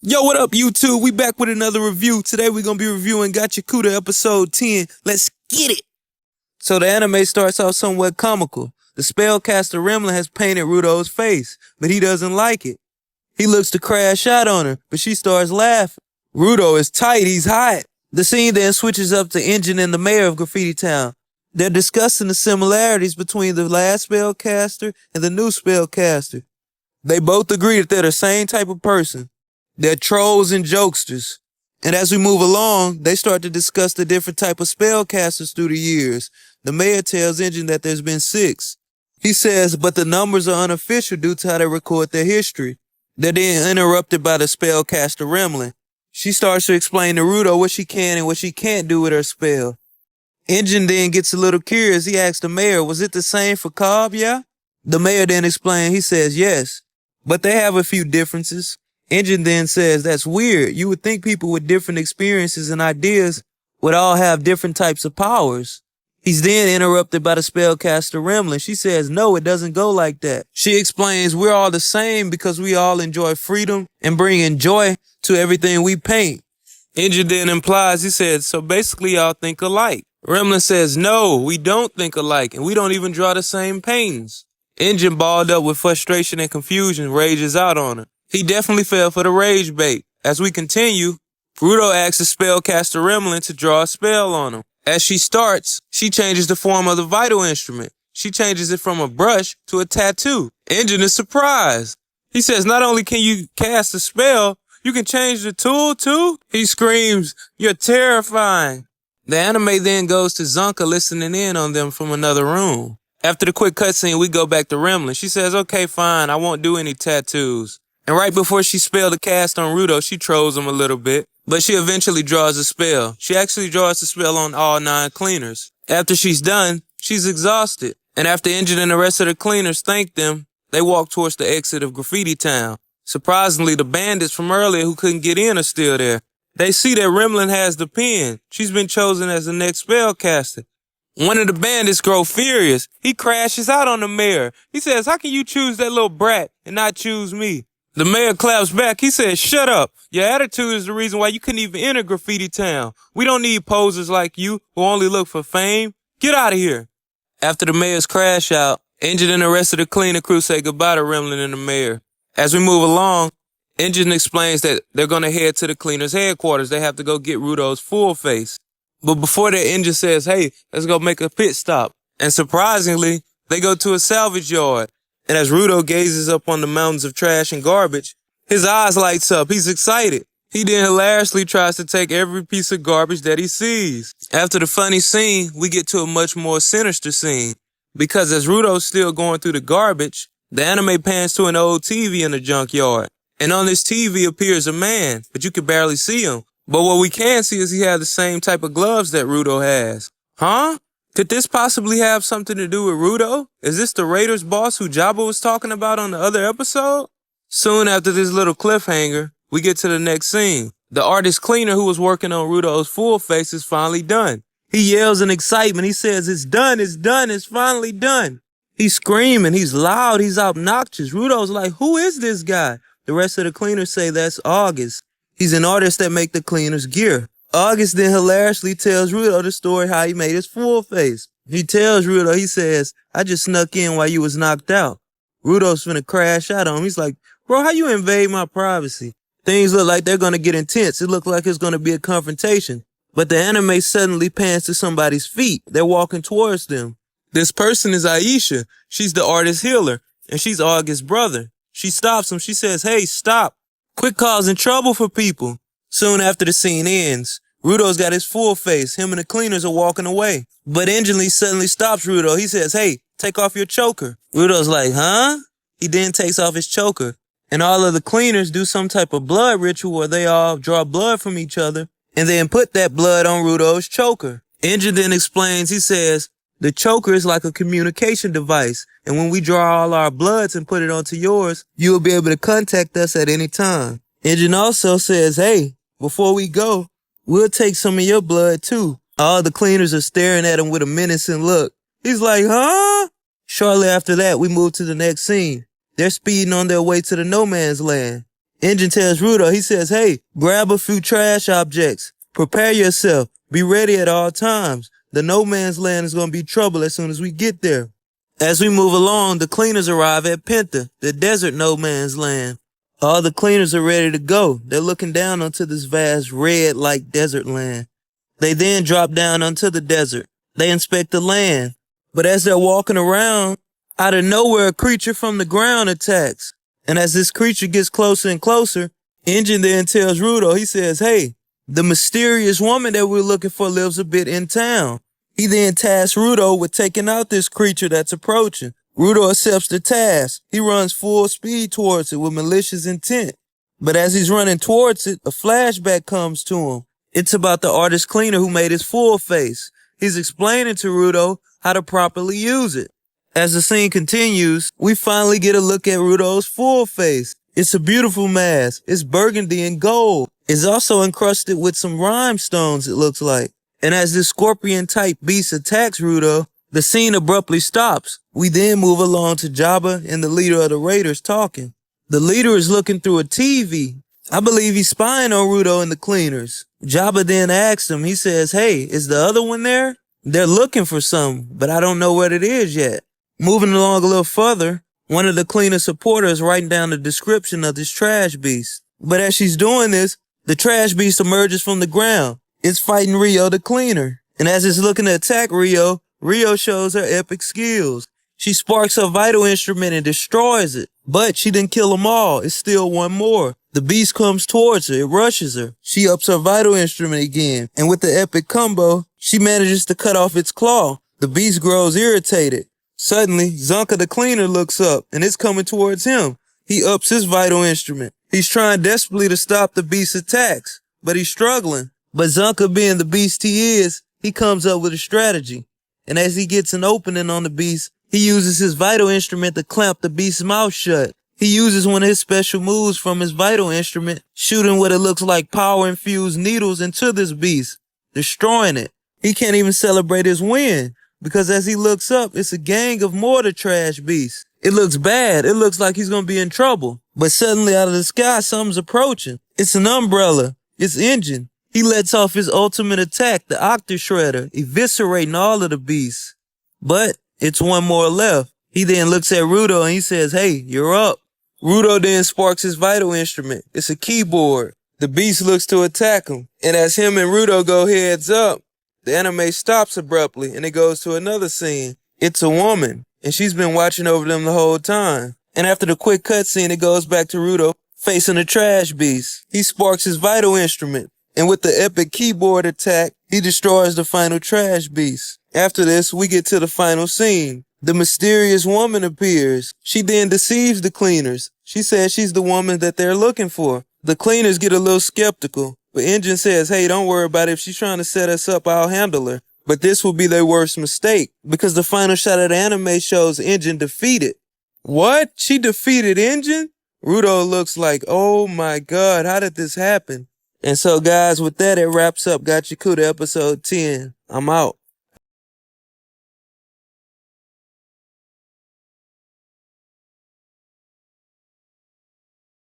Yo, what up, YouTube? We back with another review. Today we're gonna be reviewing Gachiakuta episode 10. Let's get it! So the anime starts off somewhat comical. The spellcaster Remlin has painted Rudo's face, but he doesn't like it. He looks to crash out on her, but she starts laughing. Rudo is tight, he's hot. The scene then switches up to Engine and the mayor of Graffiti Town. They're discussing the similarities between the last spellcaster and the new spellcaster. They both agree that they're the same type of person. They're trolls and jokesters. And as we move along, they start to discuss the different type of spellcasters through the years. The mayor tells Engine that there's been 6. He says, but the numbers are unofficial due to how they record their history. They're then interrupted by the spellcaster Remlin. She starts to explain to Rudo what she can and what she can't do with her spell. Engine then gets a little curious. He asks the mayor, was it the same for Cobb, yeah? The mayor then explains, he says yes, but they have a few differences. Engine then says, that's weird. You would think people with different experiences and ideas would all have different types of powers. He's then interrupted by the spellcaster Remlin. She says, no, it doesn't go like that. She explains, we're all the same because we all enjoy freedom and bringing joy to everything we paint. Engine then implies, he says, so basically y'all think alike. Remlin says, no, we don't think alike and we don't even draw the same paintings. Engine, balled up with frustration and confusion, rages out on her. He definitely fell for the rage bait. As we continue, Rudo asks the spellcaster Remlin to draw a spell on him. As she starts, she changes the form of the vital instrument. She changes it from a brush to a tattoo. Engine is surprised. He says, not only can you cast a spell, you can change the tool too? He screams, you're terrifying. The anime then goes to Zonka listening in on them from another room. After the quick cutscene, we go back to Remlin. She says, okay, fine, I won't do any tattoos. And right before she spelled the cast on Rudo, she trolls him a little bit, but she eventually draws a spell. She actually draws the spell on all 9 cleaners. After she's done, she's exhausted. And after Engine and the rest of the cleaners thank them, they walk towards the exit of Graffiti Town. Surprisingly, the bandits from earlier who couldn't get in are still there. They see that Remlin has the pen. She's been chosen as the next spellcaster. One of the bandits grows furious. He crashes out on the mayor. He says, how can you choose that little brat and not choose me? The mayor claps back. He says, shut up. Your attitude is the reason why you couldn't even enter Graffiti Town. We don't need posers like you who only look for fame. Get out of here. After the mayor's crash out, Engine and the rest of the cleaner crew say goodbye to Remlin and the mayor. As we move along, Engine explains that they're going to head to the cleaner's headquarters. They have to go get Rudo's full face. But before that, Engine says, hey, let's go make a pit stop. And surprisingly, they go to a salvage yard. And as Rudo gazes up on the mountains of trash and garbage, his eyes lights up. He's excited. He then hilariously tries to take every piece of garbage that he sees. After the funny scene, we get to a much more sinister scene. Because as Rudo's still going through the garbage, the anime pans to an old TV in the junkyard. And on this TV appears a man, but you can barely see him. But what we can see is he has the same type of gloves that Rudo has. Huh? Could this possibly have something to do with Rudo? Is this the Raiders boss who Jabba was talking about on the other episode? Soon after this little cliffhanger, we get to the next scene. The artist cleaner who was working on Rudo's full face is finally done. He yells in excitement. He says, it's done, it's finally done. He's screaming, he's loud, he's obnoxious. Rudo's like, who is this guy? The rest of the cleaners say that's August. He's an artist that make the cleaners gear. August then hilariously tells Rudo the story how he made his full face. He tells Rudo, he says, I just snuck in while you was knocked out. Rudo's finna crash out on him. He's like, bro, how you invade my privacy? Things look like they're gonna get intense. It looks like it's gonna be a confrontation. But the anime suddenly pans to somebody's feet. They're walking towards them. This person is Aisha. She's the artist healer, and she's August's brother. She stops him. She says, hey, stop. Quit causing trouble for people. Soon after the scene ends, Rudo's got his full face. Him and the cleaners are walking away. But Engine suddenly stops Rudo. He says, hey, take off your choker. Rudo's like, huh? He then takes off his choker. And all of the cleaners do some type of blood ritual where they all draw blood from each other and then put that blood on Rudo's choker. Engine then explains, he says, the choker is like a communication device. And when we draw all our bloods and put it onto yours, you will be able to contact us at any time. Engine also says, hey, before we go, we'll take some of your blood too. All the cleaners are staring at him with a menacing look. He's like, huh? Shortly after that, we move to the next scene. They're speeding on their way to the no man's land. Engine tells Rudo, he says, hey, grab a few trash objects. Prepare yourself. Be ready at all times. The no man's land is going to be trouble as soon as we get there. As we move along, the cleaners arrive at Penta, the desert no man's land. All the cleaners are ready to go. They're looking down onto this vast red-like desert land. They then drop down onto the desert. They inspect the land. But as they're walking around, out of nowhere, a creature from the ground attacks. And as this creature gets closer and closer, Engine then tells Rudo, he says, hey, the mysterious woman that we're looking for lives a bit in town. He then tasks Rudo with taking out this creature that's approaching. Rudo accepts the task. He runs full speed towards it with malicious intent. But as he's running towards it, a flashback comes to him. It's about the artist cleaner who made his full face. He's explaining to Rudo how to properly use it. As the scene continues, we finally get a look at Rudo's full face. It's a beautiful mask. It's burgundy and gold. It's also encrusted with some rhinestones, it looks like. And as this scorpion-type beast attacks Rudo, the scene abruptly stops. We then move along to Jabba and the leader of the Raiders talking. The leader is looking through a TV. I believe he's spying on Rudo and the cleaners. Jabba then asks him, he says, hey, is the other one there? They're looking for something, but I don't know what it is yet. Moving along a little further, one of the cleaner supporters is writing down the description of this trash beast. But as she's doing this, the trash beast emerges from the ground. It's fighting Rio the cleaner. And as it's looking to attack Rio, Rio shows her epic skills. She sparks her vital instrument and destroys it. But she didn't kill them all. It's still one more. The beast comes towards her. It rushes her. She ups her vital instrument again. And with the epic combo, she manages to cut off its claw. The beast grows irritated. Suddenly, Zonka the cleaner looks up, and it's coming towards him. He ups his vital instrument. He's trying desperately to stop the beast's attacks, but he's struggling. But Zonka, being the beast he is, he comes up with a strategy. And as he gets an opening on the beast, he uses his vital instrument to clamp the beast's mouth shut. He uses one of his special moves from his vital instrument, shooting what it looks like power-infused needles into this beast, destroying it. He can't even celebrate his win, because as he looks up, it's a gang of more the trash beasts. It looks bad. It looks like he's going to be in trouble. But suddenly out of the sky, something's approaching. It's an umbrella. It's Engine. He lets off his ultimate attack, the Octa Shredder, eviscerating all of the beasts. But it's one more left. He then looks at Rudo and he says, hey, you're up. Rudo then sparks his vital instrument. It's a keyboard. The beast looks to attack him. And as him and Rudo go heads up, the anime stops abruptly and it goes to another scene. It's a woman, and she's been watching over them the whole time. And after the quick cutscene, it goes back to Rudo facing the trash beast. He sparks his vital instrument, and with the epic keyboard attack, he destroys the final trash beast. After this, we get to the final scene. The mysterious woman appears. She then deceives the cleaners. She says she's the woman that they're looking for. The cleaners get a little skeptical, but Engine says, hey, don't worry about it. If she's trying to set us up, I'll handle her. But this will be their worst mistake, because the final shot of the anime shows Engine defeated. What? She defeated Engine? Rudo looks like, oh my God, how did this happen? And so guys, with that, it wraps up Gachiakuta episode 10. I'm out.